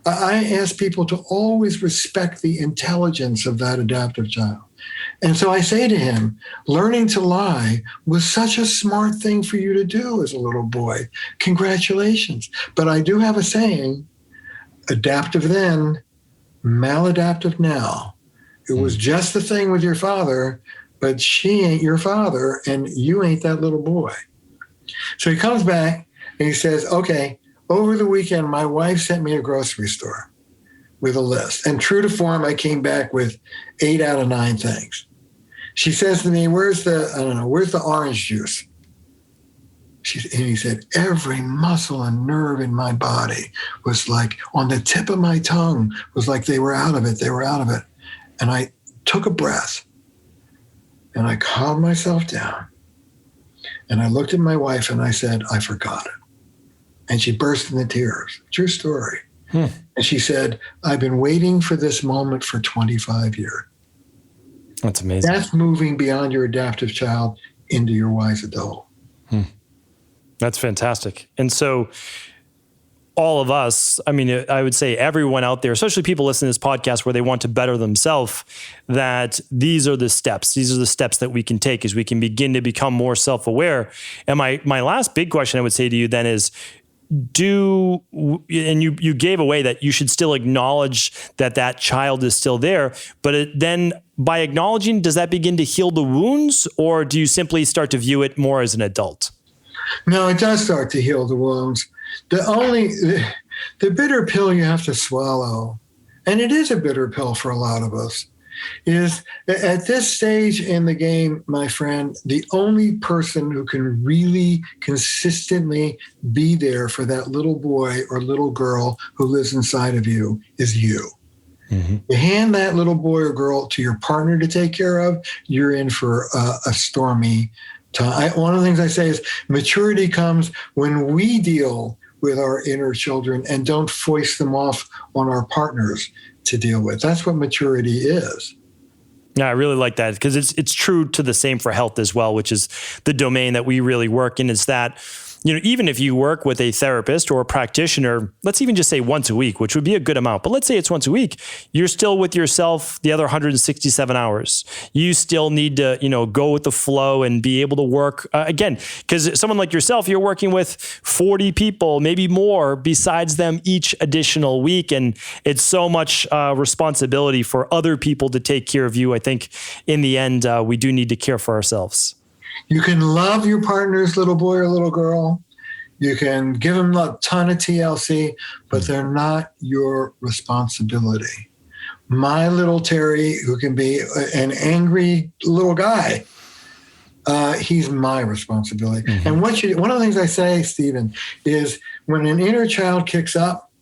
I ask people to always respect the intelligence of that adaptive child. And so I say to him, learning to lie was such a smart thing for you to do as a little boy. Congratulations. But I do have a saying, adaptive then, maladaptive now. It was just the thing with your father, but she ain't your father and you ain't that little boy. So he comes back and he says, okay, over the weekend, my wife sent me a grocery store with a list. And true to form, I came back with 8 out of 9 things. She says to me, where's the orange juice? And he said, every muscle and nerve in my body was like on the tip of my tongue, was like they were out of it. They were out of it. And I took a breath and I calmed myself down. And I looked at my wife and I said, I forgot it. And she burst into tears. True story. And she said, I've been waiting for this moment for 25 years. That's amazing. That's moving beyond your adaptive child into your wise adult. That's fantastic. And so all of us, I mean, I would say everyone out there, especially people listening to this podcast where they want to better themselves, that these are the steps. These are the steps that we can take as we can begin to become more self-aware. And my last big question I would say to you then is, and you gave away that you should still acknowledge that child is still there, but then by acknowledging, does that begin to heal the wounds, or do you simply start to view it more as an adult? No, it does start to heal the wounds. The bitter pill you have to swallow, and it is a bitter pill for a lot of us, is at this stage in the game, my friend, the only person who can really consistently be there for that little boy or little girl who lives inside of you is you. Mm-hmm. You hand that little boy or girl to your partner to take care of, you're in for a stormy time. One of the things I say is maturity comes when we deal with our inner children and don't foist them off on our partners to deal with. That's what maturity is. Yeah, I really like that because it's true to the same for health as well, which is the domain that we really work in, is that, you know, even if you work with a therapist or a practitioner, let's even just say once a week, which would be a good amount, but let's say it's once a week, you're still with yourself the other 167 hours. You still need to, go with the flow and be able to work again, because someone like yourself, you're working with 40 people, maybe more besides them each additional week. And it's so much responsibility for other people to take care of you. I think in the end, we do need to care for ourselves. You can love your partner's little boy or little girl. You can give them a ton of TLC, but they're not your responsibility. My little Terry, who can be an angry little guy, he's my responsibility. Mm-hmm. And one of the things I say, Stephen, is when an inner child kicks up,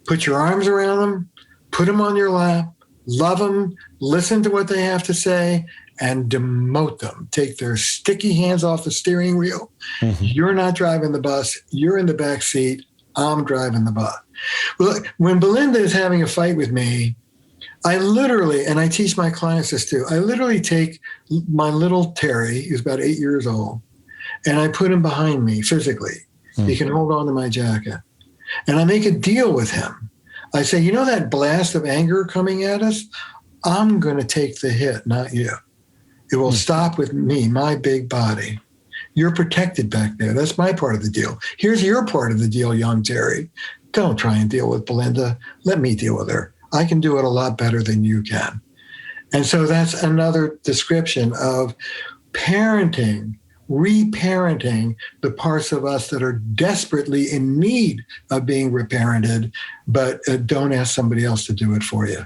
put your arms around them, put them on your lap, love them, listen to what they have to say, and demote them. Take their sticky hands off the steering wheel. Mm-hmm. You're not driving the bus. You're in the back seat. I'm driving the bus. Well, when Belinda is having a fight with me, I literally, and I teach my clients this too, I literally take my little Terry, who's about 8 years old, and I put him behind me physically. Mm-hmm. He can hold on to my jacket. And I make a deal with him. I say, you know that blast of anger coming at us? I'm going to take the hit, not you. It will stop with me, my big body. You're protected back there. That's my part of the deal. Here's your part of the deal, young Terry. Don't try and deal with Belinda. Let me deal with her. I can do it a lot better than you can. And so that's another description of parenting, reparenting the parts of us that are desperately in need of being reparented, but don't ask somebody else to do it for you.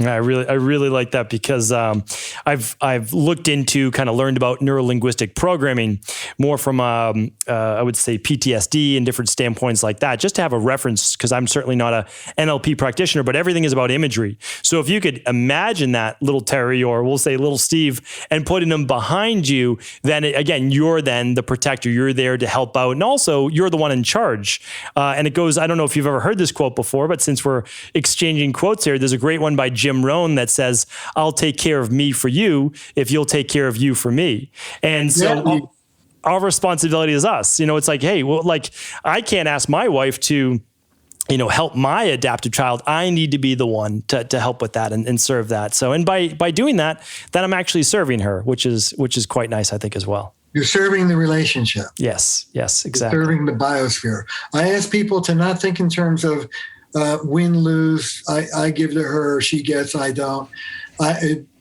I really like that because I've looked into, kind of learned about neurolinguistic programming more from I would say PTSD and different standpoints like that, just to have a reference, because I'm certainly not a NLP practitioner, but everything is about imagery. So if you could imagine that little Terry, or we'll say little Steve, and putting them behind you, then again, you're then the protector. You're there to help out, and also you're the one in charge. And it goes, I don't know if you've ever heard this quote before, but since we're exchanging quotes here, there's a great one by Jim Rohn that says, I'll take care of me for you if you'll take care of you for me. And so our responsibility is us. It's like, hey, well, like I can't ask my wife to, help my adaptive child. I need to be the one to help with that and serve that. So, and by doing that, then I'm actually serving her, which is quite nice, I think, as well. You're serving the relationship. Yes, exactly. You're serving the biosphere. I ask people to not think in terms of win, lose, I give to her, she gets, I don't.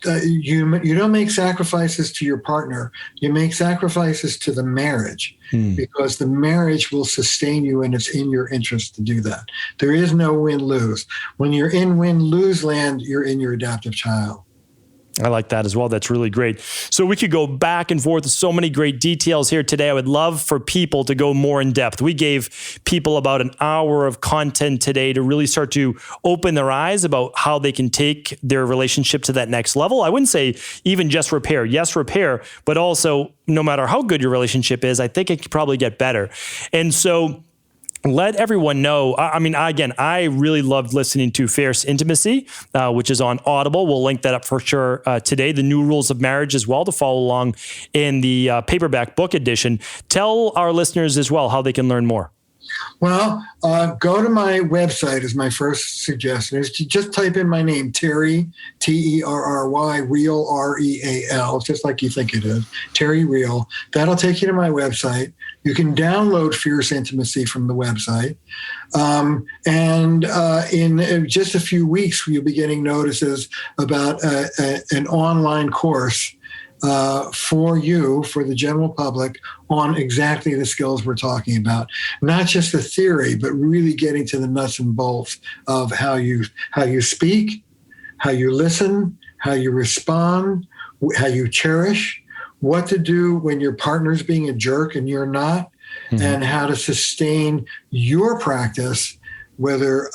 You don't make sacrifices to your partner. You make sacrifices to the marriage because the marriage will sustain you, and it's in your interest to do that. There is no win-lose. When you're in win-lose land, you're in your adaptive child. I like that as well. That's really great. So we could go back and forth with so many great details here today. I would love for people to go more in depth. We gave people about an hour of content today to really start to open their eyes about how they can take their relationship to that next level. I wouldn't say even just repair. Yes, repair, but also no matter how good your relationship is, I think it could probably get better. And so let everyone know. I mean, again, I really loved listening to Fierce Intimacy, which is on Audible. We'll link that up for sure today. The New Rules of Marriage as well to follow along in the paperback book edition. Tell our listeners as well how they can learn more. Well, go to my website is my first suggestion. Is to just type in my name, Terry, Terry, Real, Real, just like you think it is, Terry Real. That'll take you to my website. You can download Fierce Intimacy from the website. And in just a few weeks, you'll be getting notices about an online course for you, for the general public, on exactly the skills we're talking about. Not just the theory, but really getting to the nuts and bolts of how you speak, how you listen, how you respond, how you cherish, what to do when your partner's being a jerk and you're not, and how to sustain your practice, whether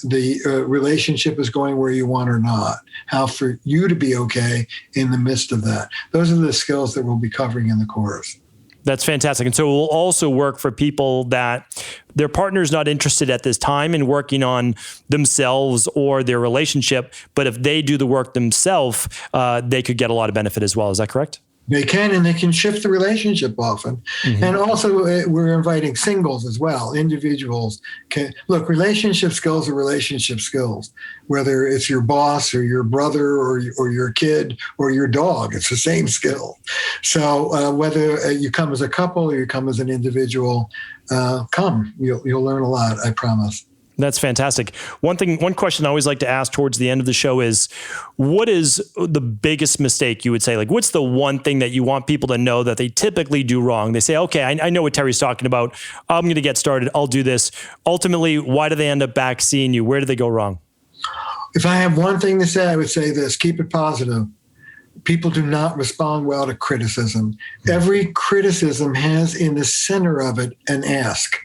the relationship is going where you want or not, how for you to be okay in the midst of that. Those are the skills that we'll be covering in the course. That's fantastic. And so it will also work for people that their partner's not interested at this time in working on themselves or their relationship, but if they do the work themselves, they could get a lot of benefit as well. Is that correct? They can, and they can shift the relationship often. And also we're inviting singles as well. Individuals can look, relationship skills are relationship skills, whether it's your boss or your brother or your kid or your dog, it's the same skill. So whether you come as a couple or you come as an individual, you'll learn a lot, I promise. That's fantastic. One question I always like to ask towards the end of the show is, what is the biggest mistake you would say? Like, what's the one thing that you want people to know that they typically do wrong? They say, okay, I know what Terry's talking about. I'm going to get started. I'll do this. Ultimately, why do they end up back seeing you? Where do they go wrong? If I have one thing to say, I would say this: keep it positive. People do not respond well to criticism. Every criticism has in the center of it an ask,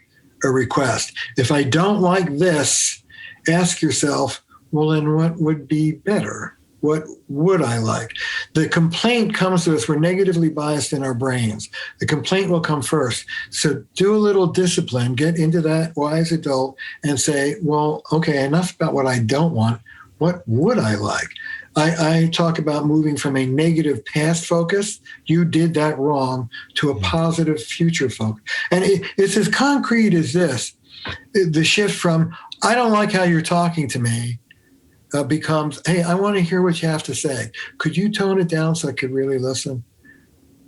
a request. If I don't like this, ask yourself, well, then what would be better? What would I like? The complaint comes to us. We're negatively biased in our brains. The complaint will come first. So do a little discipline, get into that wise adult and say, well, okay, enough about what I don't want. What would I like? I talk about moving from a negative past focus, you did that wrong, to a positive future focus. And it's as concrete as this. The shift from, I don't like how you're talking to me, becomes, hey, I want to hear what you have to say. Could you tone it down so I could really listen?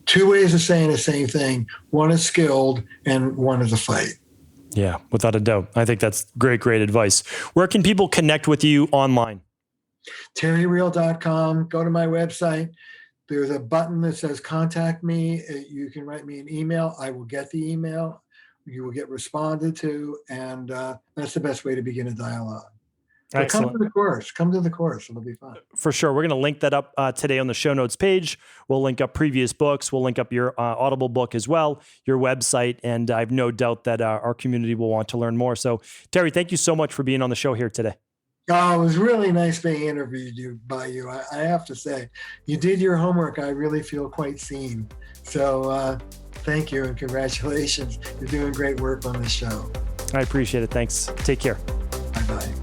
Two ways of saying the same thing. One is skilled and one is a fight. Yeah, without a doubt. I think that's great advice. Where can people connect with you online? terryreal.com. Go to my website. There's a button that says contact me. You can write me an email. I will get the email. You will get responded to. And that's the best way to begin a dialogue. So come to the course. Come to the course. It'll be fun. For sure. We're going to link that up today on the show notes page. We'll link up previous books. We'll link up your Audible book as well, your website. And I have no doubt that our community will want to learn more. So, Terry, thank you so much for being on the show here today. Oh, it was really nice being interviewed by you. I have to say, you did your homework. I really feel quite seen. So thank you and congratulations. You're doing great work on this show. I appreciate it. Thanks. Take care. Bye-bye.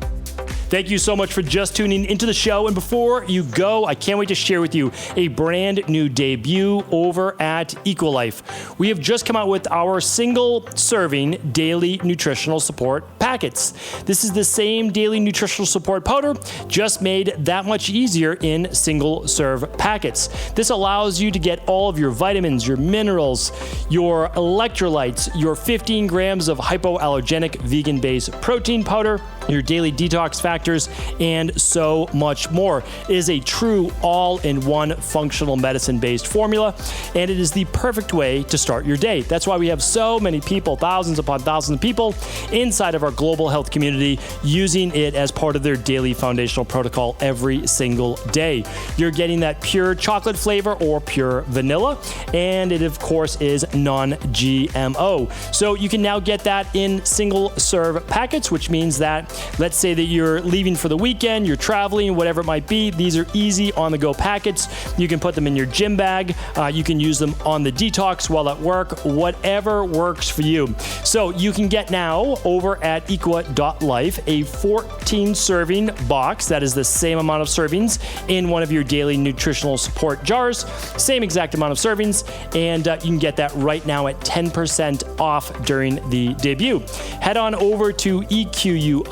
Thank you so much for just tuning into the show. And before you go, I can't wait to share with you a brand new debut over at Equilife. We have just come out with our single serving daily nutritional support packets. This is the same daily nutritional support powder, just made that much easier in single serve packets. This allows you to get all of your vitamins, your minerals, your electrolytes, your 15 grams of hypoallergenic vegan-based protein powder, your daily detox factors, and so much more. It is a true all-in-one functional medicine-based formula, and it is the perfect way to start your day. That's why we have so many people, thousands upon thousands of people inside of our global health community using it as part of their daily foundational protocol every single day. You're getting that pure chocolate flavor or pure vanilla, and it of course is non-GMO. So you can now get that in single-serve packets, which means that let's say that you're leaving for the weekend, you're traveling, whatever it might be. These are easy on-the-go packets. You can put them in your gym bag. You can use them on the detox while at work, whatever works for you. So you can get now over at equa.life a 14-serving box. That is the same amount of servings in one of your daily nutritional support jars. Same exact amount of servings. And you can get that right now at 10% off during the debut. Head on over to equi.life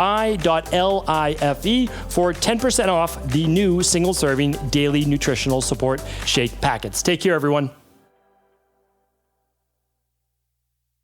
for 10% off the new single-serving daily nutritional support shake packets. Take care, everyone.